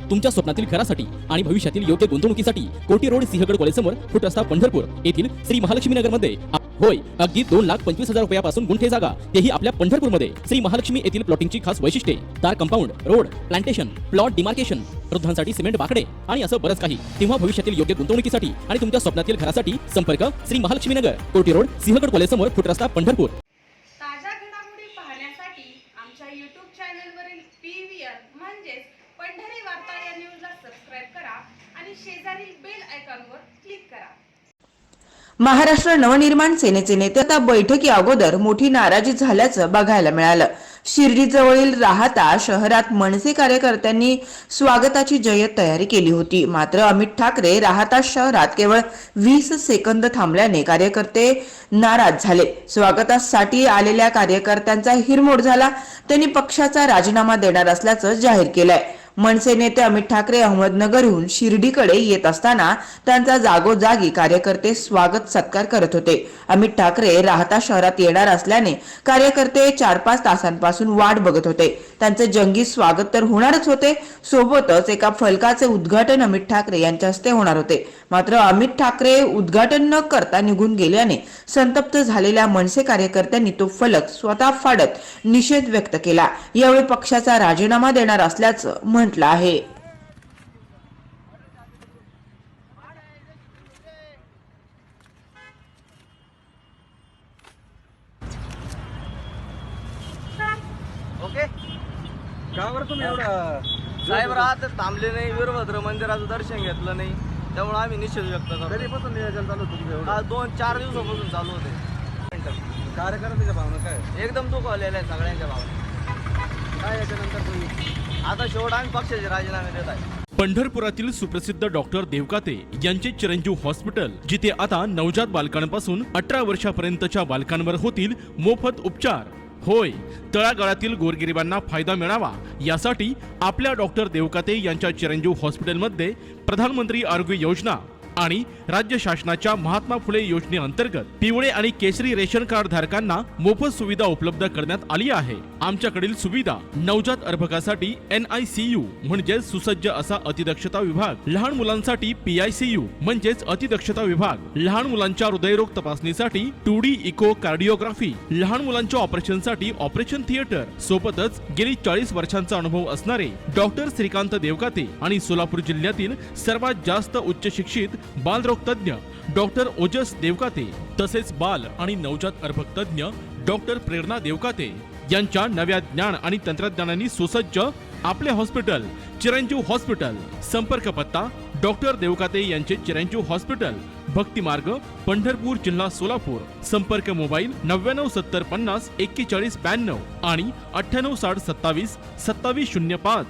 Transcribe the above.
तुमच्या स्वप्नातील घरासाठी आणि भविष्यातील योग्य गुंतवणुकीसाठी कोटी रोड सिंहगड कॉलेज समोर फुट रस्ता पंढरपूर येथील श्री महालक्ष्मी नगर मध्ये होय, अगदी 2,25,000 रुपयापासून गुंठे जागा, तेही आपल्या पंढरपूरमध्ये. श्री महालक्ष्मी येथील प्लॉटिंगची खास वैशिष्ट्ये: तार compound, road, plantation, plot demarcation, वृद्धांसाठी सिमेंट बाकडे आणि असं बरंच काही. तेव्हा भविष्यातील योग्य गुंतवणुकीसाठी आणि तुमच्या स्वप्नातील घरासाठी संपर्क श्री महालक्ष्मी नगर, कोटी रोड, सिंहगड कॉलेज समोर, फुट रस्ता पंढरपूर. ताज्या घडामोडी पाहण्यासाठी आमच्या YouTube चॅनलवरील PVR म्हणजेच पंढरी वार्ता या न्यूजला सबस्क्राइब करा आणि शेजारील बेल आयकॉनवर क्लिक करा. महाराष्ट्र नवनिर्माण सेनेचे नेते आता बैठकी अगोदर मोठी नाराजी झाल्याचं बघायला मिळालं. शिर्डी जवळील राहाता शहरात मनसे कार्यकर्त्यांनी स्वागताची जय्यत तयारी केली होती. मात्र अमित ठाकरे राहाता शहरात केवळ 20 सेकंद थांबल्याने कार्यकर्ते नाराज झाले. स्वागतासाठी आलेल्या कार्यकर्त्यांचा हिरमोड झाला. त्यांनी पक्षाचा राजीनामा देणार असल्याचं जाहीर केलंय. मनसे नेते अमित ठाकरे अहमदनगरहून शिर्डीकडे येत असताना त्यांचा जागोजागी कार्यकर्ते स्वागत सत्कार करत होते. अमित ठाकरे राहाता शहरात येणार असल्याने कार्यकर्ते 4-5 तासांपासून वाट बघत होते. त्यांचे जंगी स्वागत तर होणारच होते, सोबतच एका फलकाचे उद्घाटन अमित ठाकरे यांच्या हस्ते होणार होते. मात्र अमित ठाकरे उद्घाटन न करता निघून गेल्याने संतप्त झालेल्या मनसे कार्यकर्त्यांनी तो फलक स्वतः फाडत निषेध व्यक्त केला. यावेळी पक्षाचा राजीनामा देणार असल्याचं म्हटलं आहे. ओके, का बरं तुम्ही एवढा साहेब राहत थांबले नाही, वीरभद्र मंदिराचं दर्शन घेतलं नाही, त्यामुळे आम्ही निषेध व्यक्त करतो. कधीपासून नियोजन चालू होतं? हा 2-4 दिवसापासून चालू होते. कार्यकर्त्याच्या भावना काय एकदम दुखावलेल्या आहे सगळ्यांच्या भावना. काय याच्यानंतर तुम्ही आता शेवट आम्ही पक्षाचे राजीनामे देत आहे. पंढरपुरातील सुप्रसिद्ध डॉक्टर देवकाते यांचे चिरंजीव हॉस्पिटल, जिथे आता नवजात बालकांपासून 18 वर्षापर्यंतच्या बालकांवर होतील मोफत उपचार. होय, तळागाळातील गोरगरिबांना फायदा मिळावा यासाठी आपल्या डॉक्टर देवकाते यांच्या चिरंजीव हॉस्पिटलमध्ये प्रधानमंत्री आरोग्य योजना आणि राज्य शासनाच्या महात्मा फुले योजनेअंतर्गत पिवळे आणि केसरी रेशन कार्ड धारकांना मोफत सुविधा उपलब्ध करण्यात आली आहे. आमच्याकडील सुविधा: नवजात अर्भकासाठी NICU म्हणजेच सुसज्ज असा अतिदक्षता विभाग, लहान मुलांसाठी PICU म्हणजेच अतिदक्षता विभाग, लहान मुलांच्या हृदयरोग तपासणीसाठी 2D इको कार्डिओग्राफी, लहान मुलांच्या ऑपरेशनसाठी ऑपरेशन थिएटर, सोबतच गेली 40 वर्षांचा अनुभव असणारे डॉक्टर श्रीकांत देवकाते आणि सोलापूर जिल्ह्यातील सर्वात जास्त उच्च शिक्षित बालरोग तज्ञ डॉक्टर ओजस देवकाते, तसेच बाल आणि नवजात अर्भक तज्ञ डॉक्टर प्रेरणा देवकाते यांच्या नव्या ज्ञान आणि तंत्रज्ञानाने सुसज्ज आपले हॉस्पिटल चिरंजीव हॉस्पिटल. संपर्क पत्ता: डॉक्टर देवकाते यांचे चिरंजीव हॉस्पिटल, भक्ती मार्ग, पंढरपूर, जिल्हा सोलापूर. संपर्क मोबाईल 9970504192 आणि 9860272705.